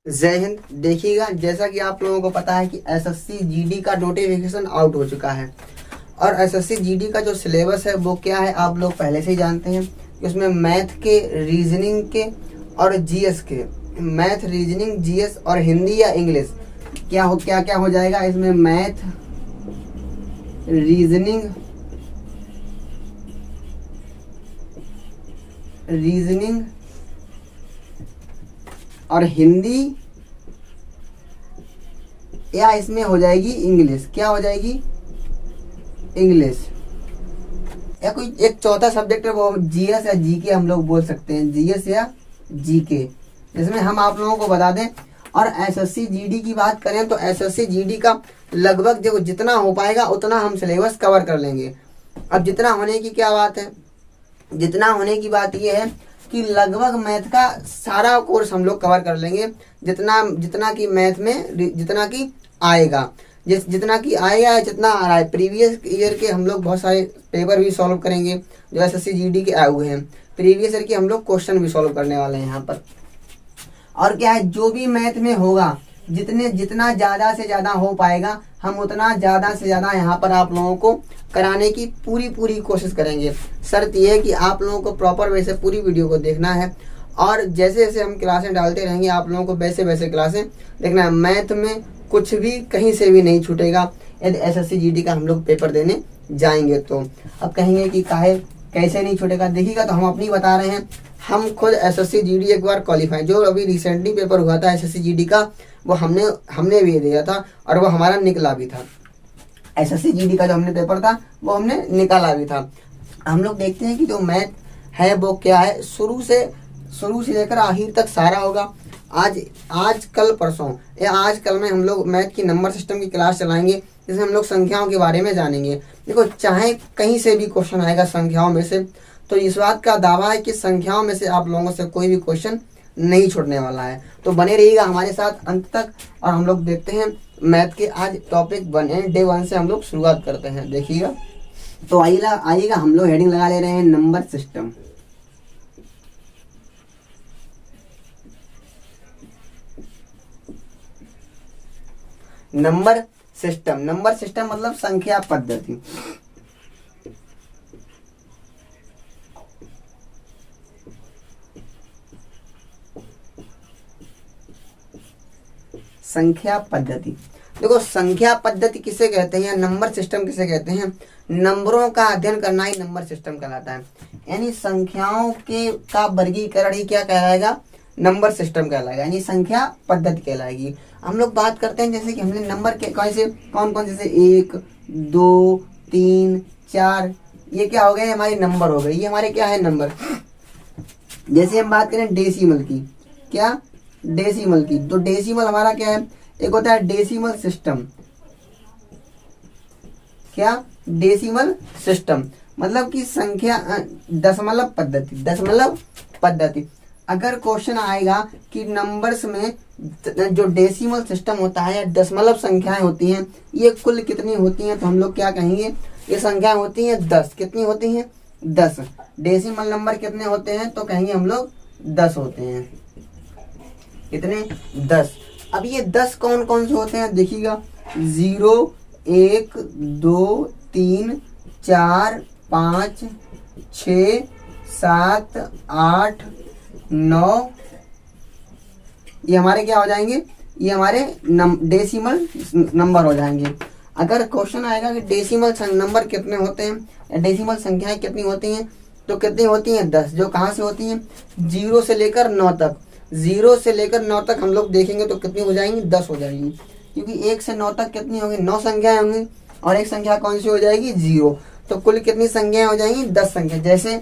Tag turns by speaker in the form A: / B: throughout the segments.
A: जय हिंद। देखिएगा, जैसा कि आप लोगों को पता है कि एसएससी जीडी का नोटिफिकेशन आउट हो चुका है और एसएससी जीडी का जो सिलेबस है वो क्या है आप लोग पहले से ही जानते हैं कि उसमें मैथ के, रीजनिंग के और जीएस के, मैथ, रीजनिंग, जीएस और हिंदी या इंग्लिश क्या हो जाएगा इसमें। मैथ, रीजनिंग और हिंदी या इसमें हो जाएगी इंग्लिश। क्या हो जाएगी? इंग्लिश। या कोई एक चौथा सब्जेक्ट है वो जीएस या जीके हम लोग बोल सकते हैं, जीएस या जीके, जिसमें हम आप लोगों को बता दें। और एसएससी जीडी की बात करें तो एसएससी जीडी का लगभग जो जितना हो पाएगा उतना हम सिलेबस कवर कर लेंगे। अब जितना होने की क्या बात है, जितना होने की बात यह है कि लगभग मैथ का सारा कोर्स हम लोग कवर कर लेंगे, जितना कि मैथ में जितना कि आएगा, जितना कि आएगा, जितना आ रहा है। प्रीवियस ईयर के हम लोग बहुत सारे पेपर भी सॉल्व करेंगे जो एसएससी जीडी के आए हुए हैं। प्रीवियस ईयर के हम लोग क्वेश्चन भी सॉल्व करने वाले हैं यहाँ पर। और क्या है, जो भी मैथ में होगा, जितना ज़्यादा से ज़्यादा हो पाएगा हम उतना ज़्यादा से ज़्यादा यहाँ पर आप लोगों को कराने की पूरी कोशिश करेंगे। शर्त यह है कि आप लोगों को प्रॉपर वे से पूरी वीडियो को देखना है और जैसे जैसे हम क्लासें डालते रहेंगे आप लोगों को वैसे वैसे क्लासें देखना है। मैथ में कुछ भी कहीं से भी नहीं छूटेगा यदि एसएससी जीडी का हम लोग पेपर देने जाएंगे तो। अब कहेंगे कि कैसे नहीं छूटेगा, देखिएगा तो हम अपनी बता रहे हैं। हम खुद एसएससी जीडी एक बार क्वालिफाई, जो अभी रिसेंटली पेपर हुआ था एसएससी जीडी का, वो हमने भी दिया था और वो हमारा निकला भी था। एसएससी जीडी का जो हमने पेपर था वो हमने निकाला भी था। हम लोग देखते हैं कि जो मैथ है वो क्या है, शुरू से लेकर आखिर तक सारा होगा। आज कल परसों या आज कल में हम लोग मैथ की नंबर सिस्टम की क्लास चलाएंगे, जिसमें हम लोग संख्याओं के बारे में जानेंगे। देखो, चाहे कहीं से भी क्वेश्चन आएगा संख्याओं में से, तो इस बात का दावा है कि संख्याओं में से आप लोगों से कोई भी क्वेश्चन नहीं छूटने वाला है। तो बने रहिएगा हमारे साथ अंत तक और हम लोग देखते हैं मैथ के आज टॉपिक 1 है। डे 1 से हम लोग शुरुआत करते हैं। देखिएगा तो आइएगा हम लोग हेडिंग लगा ले रहे हैं नंबर सिस्टम। नंबर सिस्टम मतलब संख्या पद्धति। संख्या पद्धति, देखो संख्या पद्धति किसे कहते हैं, नंबर सिस्टम किसे कहते हैं? नंबरों का अध्ययन करना ही नंबर सिस्टम कहलाता है। यानी संख्याओं का वर्गीकरण ही क्या कहलाएगा? नंबर सिस्टम कहलाएगा, यानी संख्या पद्धति कहलाएगी। हम लोग बात करते हैं जैसे कि हमने नंबर के कौन कौन जैसे 1, 2, 3, 4, ये क्या हो गए? हमारे नंबर हो गए। ये हमारे क्या है? नंबर। जैसे हम बात करें डेसिमल की, क्या? डेसिमल की, तो डेसिमल हमारा क्या है? एक होता है डेसिमल सिस्टम। क्या? डेसिमल सिस्टम मतलब कि संख्या दशमलव पद्धति। अगर क्वेश्चन आएगा कि नंबर्स में जो डेसिमल सिस्टम होता है या दशमलव संख्याएं होती हैं, ये कुल कितनी होती हैं, तो हम लोग क्या कहेंगे? ये संख्याएं होती हैं 10। कितनी होती हैं? 10। डेसिमल नंबर कितने होते हैं, तो कहेंगे हम लोग 10 होते हैं। कितने? 10। अब ये 10 कौन कौन से होते हैं देखिएगा। 0, 1, 2, 3, 4, 5, 6, 7, 8, 9, ये हमारे क्या हो जाएंगे? ये हमारे डेसिमल नंबर हो जाएंगे। अगर क्वेश्चन आएगा कि डेसिमल नंबर कितने होते हैं या डेसिमल संख्याएं कितनी होती हैं, तो कितनी होती हैं? 10। जो कहाँ से होती हैं? 0 से लेकर 9 तक। 0 से लेकर 9 तक हम लोग देखेंगे तो कितनी हो जाएंगी? 10 हो जाएंगी, क्योंकि 1 से 9 तक कितनी होंगी? 9 संख्याएं होंगी और एक संख्या कौन सी हो जाएगी? 0। तो कुल कितनी संख्याएं हो जाएंगी? 10 संख्या। जैसे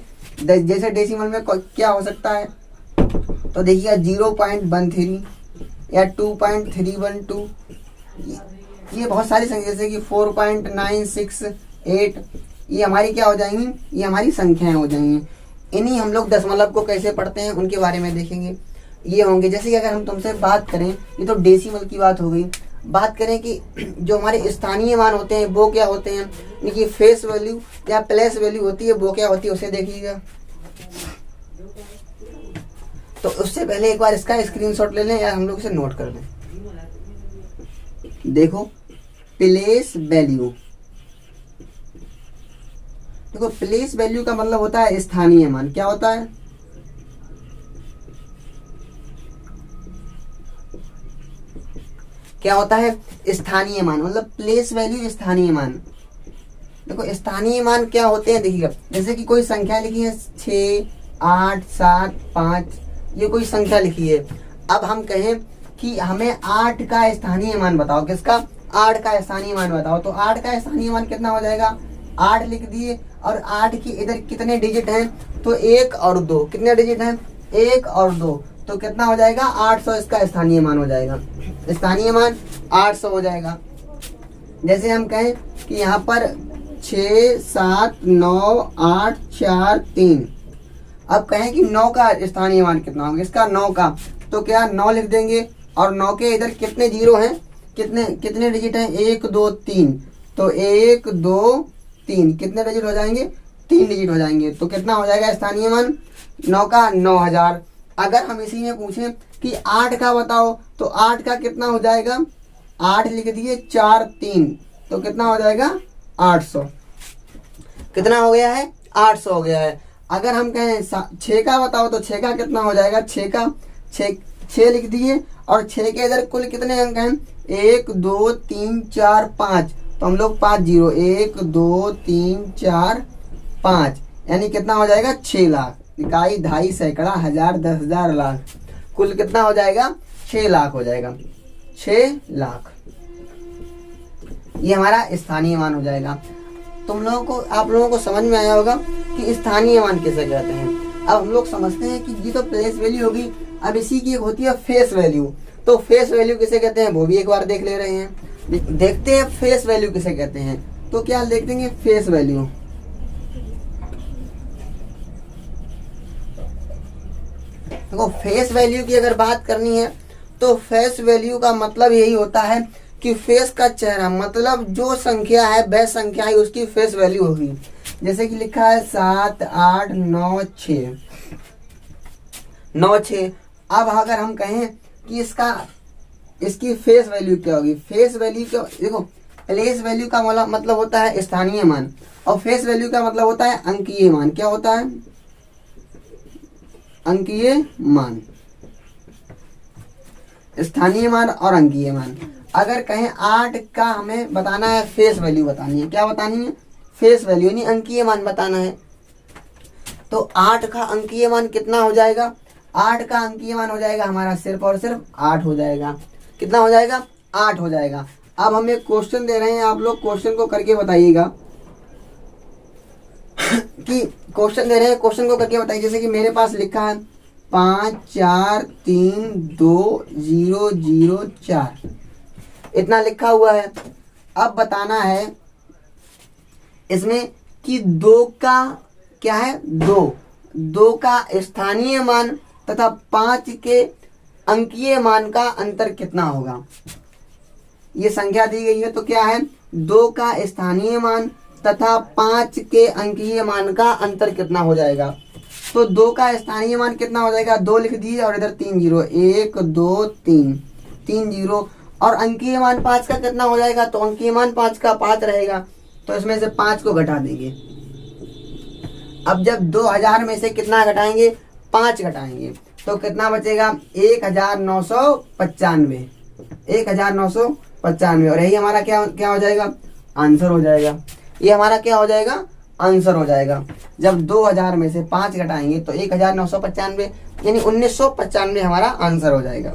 A: डेसिमल में क्या हो सकता है, तो देखिए 0.13 या 2.312, ये बहुत सारी संख्या, जैसे कि 4.968, ये हमारी क्या हो जाएंगी? ये हमारी संख्याएं हो जाएंगी। इन्हीं हम लोग दशमलव को कैसे पढ़ते हैं उनके बारे में देखेंगे। ये होंगे, जैसे कि अगर हम तुमसे बात करें, ये तो डेसिमल की बात हो गई। बात करें कि जो हमारे स्थानीय मान होते हैं वो क्या होते हैं, इनकी फेस वैल्यू या प्लेस वैल्यू होती है, वो क्या होती है उसे देखिएगा। तो उससे पहले एक बार इसका स्क्रीनशॉट ले लें या हम लोग इसे नोट कर लें। देखो प्लेस वैल्यू, देखो प्लेस वैल्यू का मतलब होता है स्थानीय मान। क्या होता है? क्या होता है? स्थानीय मान। मतलब प्लेस वैल्यू स्थानीय मान। देखो स्थानीय मान क्या होते हैं, देखिएगा जैसे कि कोई संख्या लिखी है 6, 8, 7, 5, ये कोई संख्या लिखी है। अब हम कहें कि हमें 8 का स्थानीय मान बताओ। किसका? 8 का स्थानीय मान बताओ। तो 8 का स्थानीय मान कितना हो जाएगा? 8 लिख दिए और 8 की इधर कितने डिजिट हैं? तो 1 और 2। कितने डिजिट हैं? 1 और 2। तो कितना हो जाएगा? 800 इसका स्थानीय मान हो जाएगा। स्थानीय मान 800 हो जाएगा। जैसे हम कहें कि यहाँ पर 6, 7, 9, 8, 4, 3। अब कहें कि 9 का स्थानीय मान कितना होगा? इसका 9 का, तो क्या 9 लिख देंगे और 9 के इधर कितने जीरो हैं? कितने डिजिट हैं? 1, 2, 3। तो 1, 2, 3 कितने डिजिट हो जाएंगे? 3 डिजिट हो जाएंगे। तो कितना हो जाएगा स्थानीय मान? 9 का 9000। अगर हम इसी में पूछें कि 8 का बताओ, तो 8 का कितना हो जाएगा? 8 लिख दिए, 4, 3, तो कितना हो जाएगा? 800। कितना हो गया है? 800 हो गया है। अगर हम कहें 6 का बताओ, तो 6 का कितना हो जाएगा? 6 लिख दिए और 6 के इधर कुल कितने अंक हैं? 1, 2, 3, 4, 5। तो हम लोग 5 जीरो, 1, 2, 3, 4, 5, यानी कितना हो जाएगा? 6 लाख। इकाई, ढाई, सैकड़ा, हजार, 10,000, लाख, कुल कितना हो जाएगा? 6 लाख हो जाएगा। 6 लाख ये हमारा स्थानीय मान हो जाएगा। आप लोगों को समझ में आया होगा कि स्थानीय मान किसे कहते हैं। अब हम लोग समझते हैं कि ये तो प्लेस वैल्यू होगी। अब इसी की एक होती है फेस वैल्यू। तो फेस वैल्यू किसे कहते हैं वो भी एक बार देख ले रहे हैं। देखते हैं फेस वैल्यू किसे कहते हैं। तो क्या देख देंगे? फेस वैल्यू, देखो फेस वैल्यू की अगर बात करनी है तो फेस वैल्यू का मतलब यही होता है कि फेस का चेहरा, मतलब जो संख्या है वह संख्या ही उसकी फेस वैल्यू होगी। जैसे कि लिखा है 7, 8, 9, 6, 9, 6। अब अगर हम कहें कि इसकी फेस वैल्यू क्या होगी? फेस वैल्यू क्या? देखो प्लेस वैल्यू का मतलब होता है स्थानीय मान और फेस वैल्यू का मतलब होता है अंकीय मान। क्या होता है? अंकीय मान। स्थानीय मान और अंकीय मान। अगर कहें 8 का हमें बताना है फेस वैल्यू बतानी है। क्या बतानी है? फेस वैल्यू, यानी अंकीय मान बताना है। तो 8 का अंकीय मान कितना हो जाएगा? 8 का अंकीय मान हो जाएगा हमारा सिर्फ और सिर्फ 8 हो जाएगा। कितना हो जाएगा? 8 हो जाएगा। अब हम एक क्वेश्चन दे रहे हैं, आप लोग क्वेश्चन को करके बताइएगा कि क्वेश्चन दे रहे हैं, क्वेश्चन को करके बताइए। जैसे कि मेरे पास लिखा है 5, 4, 3, 2, 0, 0, 4, इतना लिखा हुआ है। अब बताना है इसमें कि 2 का क्या है? 2 का स्थानीय मान तथा 5 के अंकीय मान का अंतर कितना होगा। ये संख्या दी गई है तो क्या है? 2 का स्थानीय मान तथा 5 के अंकीय मान का अंतर कितना हो जाएगा। तो 2 का स्थानीय मान कितना हो जाएगा? 2 लिख दिए और इधर 3 जीरो, 1, 2, 3, 3 जीरो। और अंकीय मान 5 का कितना हो जाएगा? तो अंकीय मान 5 का 5 रहेगा, तो इसमें से 5 को घटा देंगे। अब जब 2000 में से कितना घटाएंगे? 5 घटाएंगे, तो कितना बचेगा? 1995, 1995। और यही हमारा क्या हो जाएगा? आंसर हो जाएगा। ये हमारा क्या हो जाएगा? आंसर हो जाएगा। जब 2000 में से 5 घटाएंगे तो 1995, यानी 1995 हमारा आंसर हो जाएगा।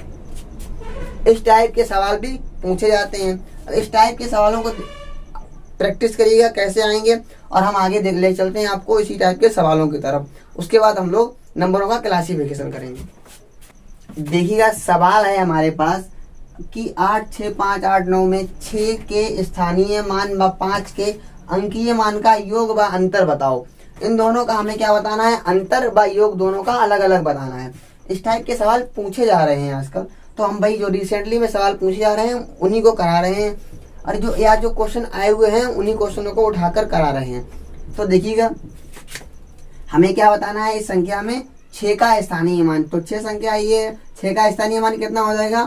A: इस टाइप के सवाल भी पूछे जाते हैं। इस टाइप के सवालों को प्रैक्टिस करिएगा कैसे आएंगे, और हम आगे ले चलते हैं आपको इसी टाइप के सवालों की तरफ। उसके बाद हम लोग नंबरों का क्लासिफिकेशन करेंगे। देखिएगा सवाल है हमारे पास कि 8, 6, 5, 8, 9 में 6 के स्थानीय मान व 5 के अंकीय मान का योग व अंतर बताओ। इन दोनों का हमें क्या बताना है? अंतर व योग दोनों का अलग अलग बताना है। इस टाइप के सवाल पूछे जा रहे हैं आजकल, तो हम भाई जो रिसेंटली में सवाल पूछे जा रहे हैं उन्हीं को करा रहे हैं, और जो क्वेश्चन आए हुए हैं उन्हीं क्वेश्चनों को उठाकर करा रहे हैं। तो देखिएगा हमें क्या बताना है, इस संख्या में 6 का स्थानीय मान, तो 6 संख्या ये 6 का स्थानीय मान कितना हो जाएगा,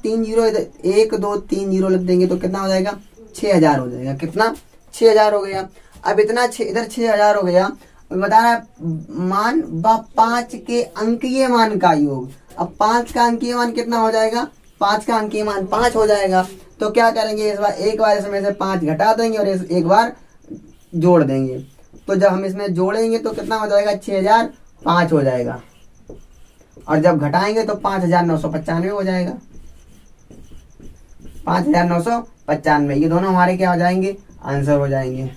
A: 3 जीरो, 1 2 3 जीरो लिख देंगे तो कितना हो जाएगा, 6000 हो जाएगा। कितना, 6000 हो गया। अब इतना इधर 6000 हो गया, बता रहा है मान व 5 के अंकीय मान का योग। अब 5 का अंकीय मान कितना हो जाएगा, 5 का अंकीय मान 5 हो जाएगा। तो क्या करेंगे, इस बार एक बार इसमें से 5 घटा देंगे और एक बार जोड़ देंगे। तो जब हम इसमें जोड़ेंगे तो कितना हो जाएगा, 6005 हो जाएगा, और जब घटाएंगे तो 5995 हो जाएगा, 5995। ये दोनों हमारे क्या हो जाएंगे, आंसर हो जाएंगे।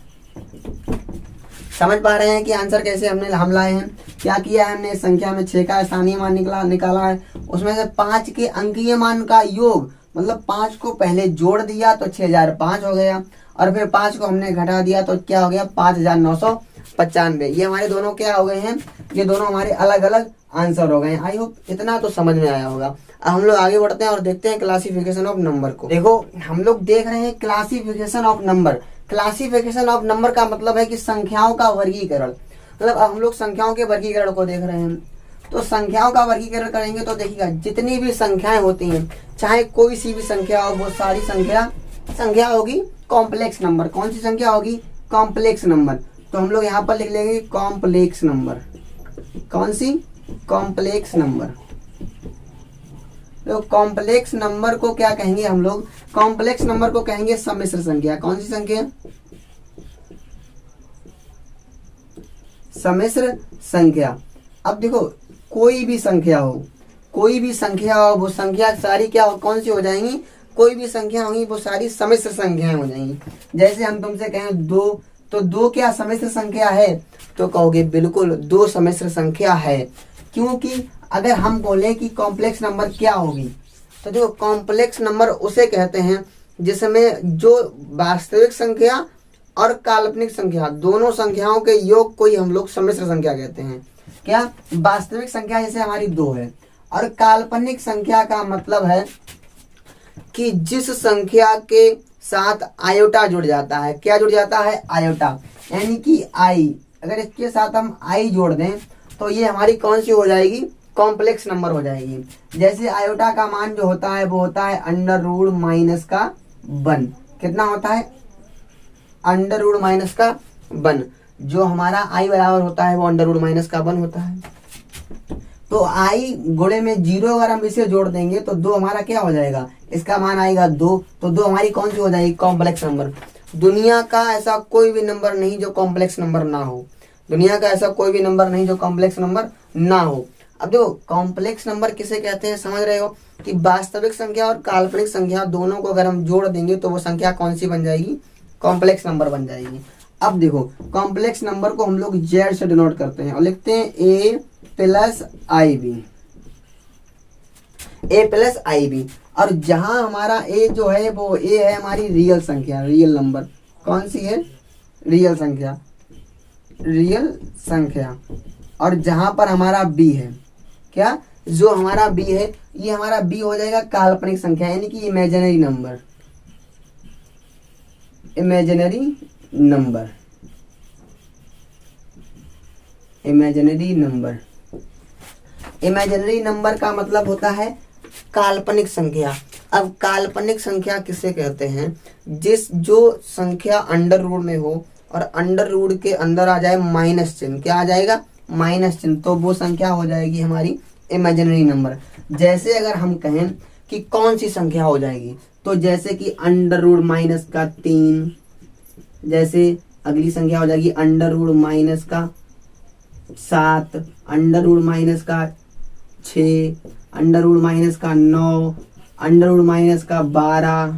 A: समझ पा रहे हैं कि आंसर कैसे हम लाए हैं। क्या किया है हमने, संख्या में 6 का स्थानीय मान निकाला है, उसमें से 5 के अंकीय मान का योग, मतलब 5 को पहले जोड़ दिया तो 6005 हो गया, और फिर 5 को हमने घटा दिया तो क्या हो गया, 5995। ये हमारे दोनों क्या हो गए हैं, ये दोनों हमारे अलग अलग आंसर हो गए हैं। आई होप इतना तो समझ में आया होगा। अब हम लोग आगे बढ़ते हैं और देखते हैं क्लासिफिकेशन ऑफ नंबर को। देखो हम लोग देख रहे हैं classification of number. Classification of number का मतलब है कि संख्याओं का वर्गीकरण, मतलब हम लोग संख्याओं के वर्गीकरण को देख रहे हैं। तो संख्याओं का वर्गीकरण करेंगे तो देखिएगा, जितनी भी संख्याएं होती हैं, चाहे कोई सी भी संख्या हो, वो सारी संख्या होगी कॉम्प्लेक्स नंबर। कौन सी संख्या होगी, कॉम्प्लेक्स नंबर। तो हम लोग यहाँ पर लिख लेंगे कॉम्प्लेक्स नंबर। कौन सी, कॉम्प्लेक्स नंबर। तो कॉम्प्लेक्स नंबर को क्या कहेंगे हम लोग, कॉम्प्लेक्स नंबर को कहेंगे सम्मिश्र संख्या। कौन सी संख्या, सम्मिश्र संख्या। अब देखो कोई भी संख्या हो, वो संख्या सारी क्या हो, कौन सी हो जाएंगी, कोई भी संख्या होगी वो सारी सम्मिश्र संख्याएं हो जाएंगी। जैसे हम तुमसे कहें 2, तो 2 क्या सम्मिश्र संख्या है, तो कहोगे बिल्कुल 2 सम्मिश्र संख्या है। क्योंकि अगर हम बोले कि कॉम्प्लेक्स नंबर क्या होगी, तो देखो कॉम्प्लेक्स नंबर उसे कहते हैं जिसमें जो वास्तविक संख्या और काल्पनिक संख्या, दोनों संख्याओं के योग को ही हम लोग सम्मिश्र संख्या कहते हैं। क्या, वास्तविक संख्या जैसे हमारी 2 है, और काल्पनिक संख्या का मतलब है कि जिस संख्या के साथ आयोटा जुड़ जाता है। क्या जुड़ जाता है, आयोटा, यानी कि आई। अगर इसके साथ हम आई जोड़ दें तो ये हमारी कौन सी हो जाएगी, कॉम्प्लेक्स नंबर हो जाएगी। जैसे आयोटा का मान जो होता है वो होता है अंडर रूट माइनस का 1। कितना होता है, अंडर रूट माइनस का 1। जो हमारा आई बराबर होता है वो अंडर रूट माइनस का 1 होता है। तो आई गुणे में 0 अगर हम इसे जोड़ देंगे तो 2 हमारा क्या हो जाएगा, इसका मान आएगा 2। तो 2 हमारी कौन सी हो जाएगी, कॉम्प्लेक्स नंबर। दुनिया का ऐसा कोई भी नंबर नहीं जो कॉम्प्लेक्स नंबर ना हो। दुनिया का ऐसा कोई भी नंबर नहीं जो कॉम्प्लेक्स नंबर ना हो। अब देखो कॉम्प्लेक्स नंबर किसे कहते हैं, समझ रहे हो कि वास्तविक संख्या और काल्पनिक संख्या दोनों को अगर हम जोड़ देंगे तो वो संख्या कौन सी बन जाएगी, कॉम्प्लेक्स नंबर बन जाएगी। अब देखो कॉम्प्लेक्स नंबर को हम लोग जेड से डिनोट करते हैं और लिखते हैं ए प्लस आई बी, ए प्लस आई बी। और जहां हमारा ए जो है वो ए है हमारी रियल संख्या, रियल नंबर। कौन सी है, रियल संख्या, रियल संख्या। और जहां पर हमारा बी है, क्या, जो हमारा बी है ये हमारा बी हो जाएगा काल्पनिक संख्या, यानी कि imaginary number, imaginary number, imaginary number. Imaginary number का मतलब होता है काल्पनिक संख्या। अब काल्पनिक संख्या किसे कहते हैं, जो संख्या अंडर रूट में हो और अंडर रूट के अंदर आ जाए माइनस चिन्ह। क्या आ जाएगा, माइनस चिन्ह, तो वो संख्या हो जाएगी हमारी इमेजिनरी नंबर। जैसे अगर हम कहें कि कौन सी संख्या हो जाएगी, तो जैसे कि अंडर रूट माइनस का 3, जैसे अगली संख्या हो जाएगी अंडर रूट माइनस का 7, अंडर रूट माइनस का 6, अंडर रूट माइनस का 9, अंडर रूट माइनस का 12।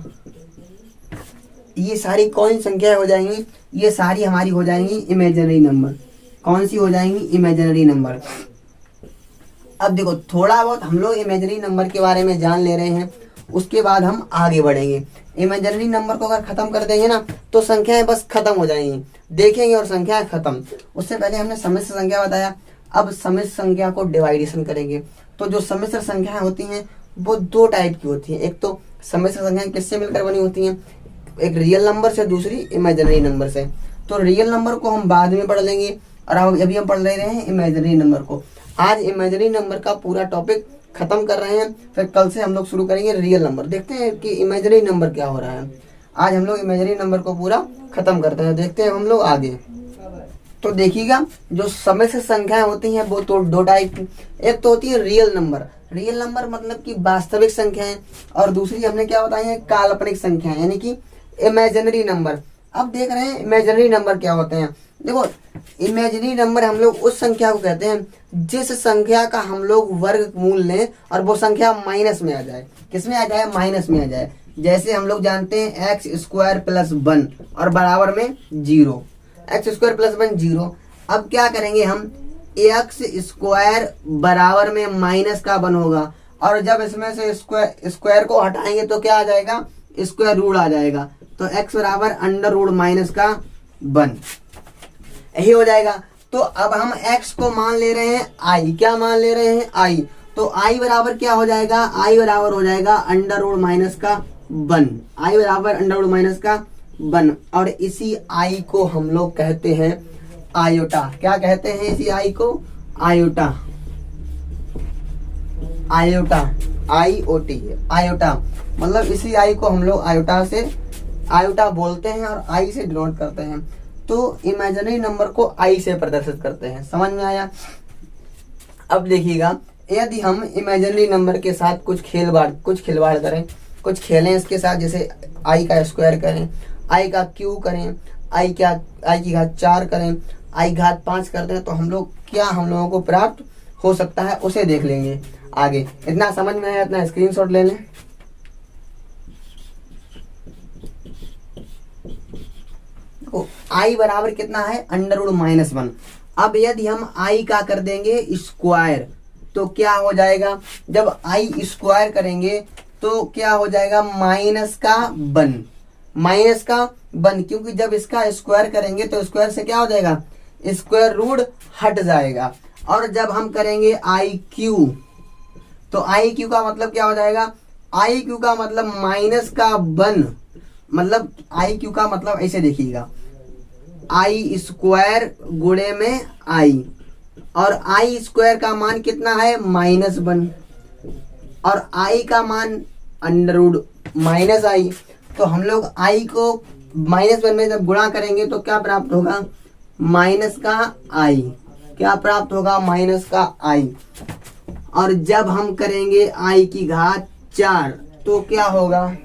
A: ये सारी कौन सी संख्या हो जाएंगी, ये सारी हमारी हो जाएंगी इमेजिनरी नंबर। कौन सी हो जाएंगी, इमेजिनरी नंबर। अब देखो थोड़ा बहुत हम लोग इमेजिनरी नंबर के बारे में जान ले रहे हैं, उसके बाद हम आगे बढ़ेंगे। इमेजिनरी नंबर को अगर खत्म कर देंगे ना तो संख्याएं बस खत्म हो जाएंगी, देखेंगे और संख्याएं खत्म। उससे पहले हमने सम्मिश्र संख्या बताया, अब सम्मिश्र संख्या को डिवाइडेशन करेंगे। तो जो सम्मिश्र संख्याएं होती हैं वो 2 टाइप की होती हैं। एक तो सम्मिश्र संख्याएं किससे मिलकर बनी होती हैं, एक रियल नंबर से, दूसरी इमेजिनरी नंबर से। तो रियल नंबर को हम बाद में पढ़ लेंगे और अभी हम पढ़ ले रहे हैं इमेजिनरी नंबर को। आज इमेजिनरी नंबर का पूरा टॉपिक खत्म कर रहे हैं, फिर कल से हम लोग शुरू करेंगे रियल नंबर। देखते हैं कि इमेजिनरी नंबर क्या हो रहा है। आज हम लोग इमेजिनरी नंबर को पूरा खत्म करते हैं, देखते हैं हम लोग आगे। तो देखिएगा, जो समय से संख्याएं होती हैं वो तो दो टाइप की, एक तो होती है रियल नंबर। रियल नंबर मतलब कि वास्तविक संख्याएं, और दूसरी हमने क्या बताई है, काल्पनिक संख्याएं यानी कि इमेजिनरी नंबर। अब देख रहे हैं इमेजिनरी नंबर क्या होते हैं। देखो, इमेजिनरी नंबर हम लोग उस संख्या को कहते हैं जिस संख्या का हम लोग वर्गमूल लें और वो संख्या माइनस में आ जाए। किसमें आ जाए, माइनस में आ जाए। जैसे हम लोग जानते हैं एक्स स्क्वायर प्लस 1 और बराबर में 0, एक्स स्क्वायर प्लस 1 0। अब क्या करेंगे हम, एक्स स्क्वायर बराबर में माइनस का 1 होगा, और जब इसमें से स्क्वायर को हटाएंगे तो क्या आ जाएगा, स्क्वायर रूट आ जाएगा। तो एक्स बराबर अंडर रूट माइनस का 1, यही हो जाएगा। तो अब हम x को मान ले रहे हैं i, क्या मान ले रहे हैं, i। तो i बराबर क्या हो जाएगा, i बराबर हो जाएगा अंडर रूट माइनस का 1, i बराबर अंडर रूट माइनस का 1। और इसी i को हम लोग कहते हैं आयोटा। क्या कहते हैं इसी i को, आयोटा, आयोटा, IOT, आयोटा। मतलब इसी i को हम लोग आयोटा बोलते हैं और i से डिनोट करते हैं। तो इमेजिनरी नंबर को i से प्रदर्शित करते हैं। समझ में आया। अब देखिएगा, यदि हम इमेजिनरी नंबर के साथ कुछ खिलवाड़ करें, कुछ खेलें इसके साथ, जैसे i का स्क्वायर करें, i का क्यू करें, i की घात 4 करें, i घात 5 करते हैं, तो हम लोगों को प्राप्त हो सकता है उसे देख लेंगे आगे। इतना समझ में आया, इतना स्क्रीनशॉट ले लें। i बराबर कितना है, अंडर रूट माइनस 1। अब यदि हम i का कर देंगे स्क्वायर तो क्या हो जाएगा, जब i स्क्वायर करेंगे तो क्या हो जाएगा, माइनस का 1, माइनस का 1। क्योंकि जब इसका स्क्वायर करेंगे तो स्क्वायर से क्या हो जाएगा, स्क्वायर रूट हट जाएगा। और जब हम करेंगे आई क्यू, तो आई क्यू का मतलब क्या हो जाएगा, आई क्यू का मतलब माइनस का 1। मतलब आई क्यू का मतलब ऐसे देखिएगा, आई स्क्वायर गुणे में आई, और आई स्क्वायर का मान कितना है, -1, और आई का मान अंडर रूट माइनस आई। तो हम लोग आई को -1 में जब गुणा करेंगे तो क्या प्राप्त होगा, माइनस का आई। क्या प्राप्त होगा, माइनस का आई। और जब हम करेंगे आई की घात 4 तो क्या होगा,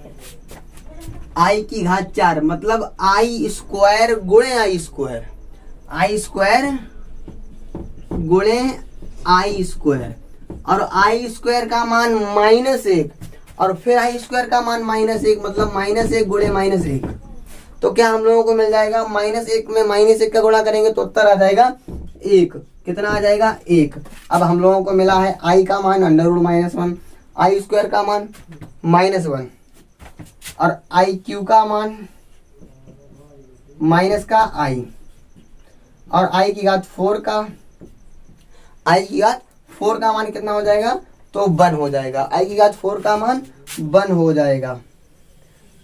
A: आई की घात 4 मतलब आई स्क्वायर गुणे आई स्क्वायर, आई स्क्वायर गुणे आई स्क्वायर, और आई स्क्वायर का मान -1, और फिर आई स्क्वायर का मान -1 मतलब -1 गुणे -1। तो क्या हम लोगों को मिल जाएगा, -1 में -1 का गुणा करेंगे तो उत्तर आ जाएगा 1। कितना आ जाएगा, 1। अब हम लोगों को मिला है आई का मान अंडर रूट -1, आई स्क्वायर का मान -1, और आई क्यू का मान माइनस का आई, और आई की घात 4 का, आई की घात 4 का मान कितना हो जाएगा, तो 1 हो जाएगा। आई की घात 4 का मान 1 हो जाएगा।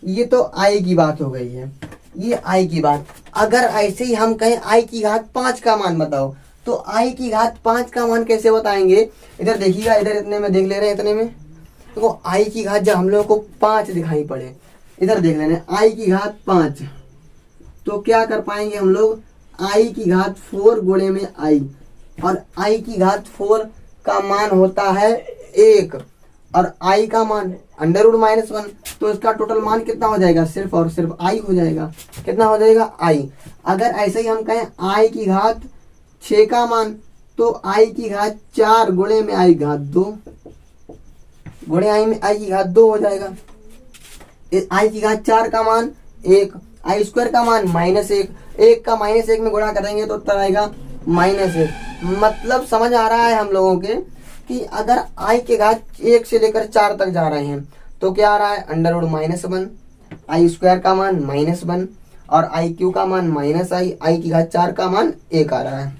A: ये तो आई की बात हो गई है, ये आई की बात। अगर ऐसे ही हम कहें आई की घात 5 का मान बताओ, तो आई की घात 5 का मान कैसे बताएंगे, इधर देखिएगा, इधर इतने में देख ले रहे हैं, इतने में देखो तो आई की घात जब हम लोगों को 5 दिखाई पड़े, इधर देख लेना आई की घात 5, तो क्या कर पाएंगे हम लोग, आई की घात 4 गुणे में आई, और आई की घात 4 का मान होता है 1, और आई का मान अंडर रूट -1, तो इसका टोटल मान कितना हो जाएगा, सिर्फ और सिर्फ आई हो जाएगा। कितना हो जाएगा, आई। अगर ऐसे ही हम कहें आई की घात 6 का मान, तो आई की घात 4 गुणे में आई घात 2 गुणे आई में आई की घात 2 हो जाएगा। आई की घात 4 का मान 1, आई स्क्वायर का मान -1, 1 का -1 में गुणा करेंगे तो उत्तर आएगा -1। मतलब समझ आ रहा है हम लोगों के कि अगर आई के घात 1 से लेकर 4 तक जा रहे हैं तो क्या आ रहा है, अंडर रूट -1, आई स्क्वायर का मान -1, और आई क्यू का मान -आई, आई की घात 4 का मान 1 आ रहा है।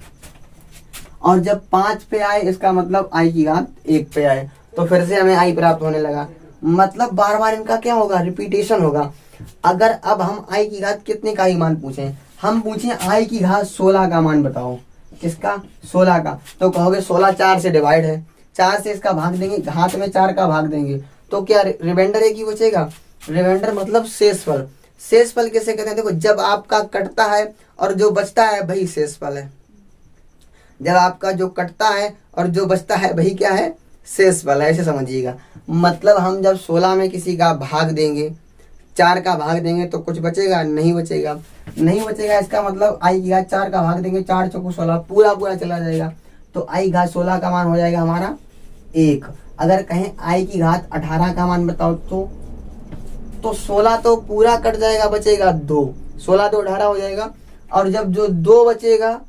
A: और जब 5 पे आए इसका मतलब आई की घात 1 पे आए, तो फिर से हमें आई प्राप्त होने लगा। मतलब बार बार इनका क्या होगा, रिपीटेशन होगा। अगर अब हम आई की घात कितने का ही मान पूछें, हम पूछें आई की घात 16 का मान बताओ, किसका? 16 का। तो कहोगे 16 4 से डिवाइड है, 4 से इसका भाग देंगे, घात में 4 का भाग देंगे तो क्या रिमाइंडर एक ही बचेगा। रिमाइंडर मतलब शेषफल। शेषफल किसे कहते हैं? देखो जब आपका कटता है और जो बचता है वही शेषफल है। जब आपका जो कटता है और जो बचता है वही क्या है? शेषफल है। ऐसे समझिएगा। मतलब हम जब 16 में किसी का भाग देंगे, 4 का भाग देंगे तो कुछ बचेगा? नहीं बचेगा। नहीं बचेगा इसका मतलब आई की घात 4 का भाग देंगे, 4 चौको 16, पूरा पूरा चला जाएगा। तो आई घात 16 का मान हो जाएगा हमारा 1। अगर कहें आई की घात 18 का मान बताओ तो 16 तो पूरा कट जाएगा, बचेगा 2। 16 तो 18 हो जाएगा। और जब जो 2 बचेगा,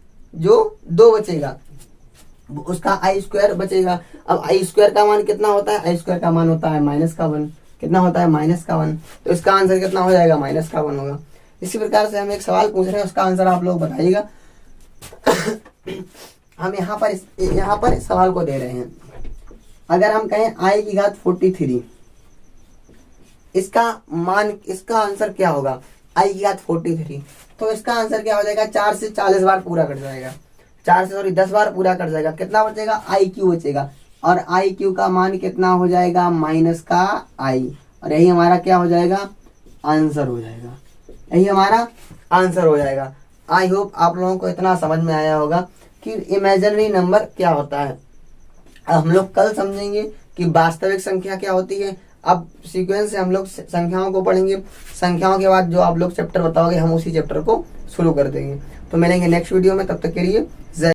A: उसका आई स्क्वायर बचेगा। अब आई स्क्वायर का मान कितना होता है? आई स्क्वायर का मान होता है -1। कितना होता है? -1। तो इसका आंसर कितना हो जाएगा? -1 होगा। इसी प्रकार से हम एक सवाल पूछ रहे हैं, उसका आंसर आप लोग बताइएगा। हम यहाँ पर इस सवाल को दे रहे हैं। अगर हम कहें आई की घात 43, इसका आंसर क्या होगा? आई की घात 43, तो इसका आंसर क्या हो जाएगा? 4 से 40 बार पूरा कट जाएगा, 10 बार पूरा कट जाएगा। कितना बचेगा? आई क्यू बचेगा। और आई क्यू का मान कितना हो जाएगा? माइनस का आई। और यही हमारा क्या हो जाएगा? आंसर हो जाएगा। यही हमारा आंसर हो जाएगा। आई होप आप लोगों को इतना समझ में आया होगा कि इमेजिनरी नंबर क्या होता है। अब हम लोग कल समझेंगे कि वास्तविक संख्या क्या होती है। अब सीक्वेंस से हम लोग संख्याओं को पढ़ेंगे। संख्याओं के बाद जो आप लोग चैप्टर बताओगे हम उसी चैप्टर को शुरू कर देंगे। तो मिलेंगे नेक्स्ट वीडियो में, तब तक के लिए जय।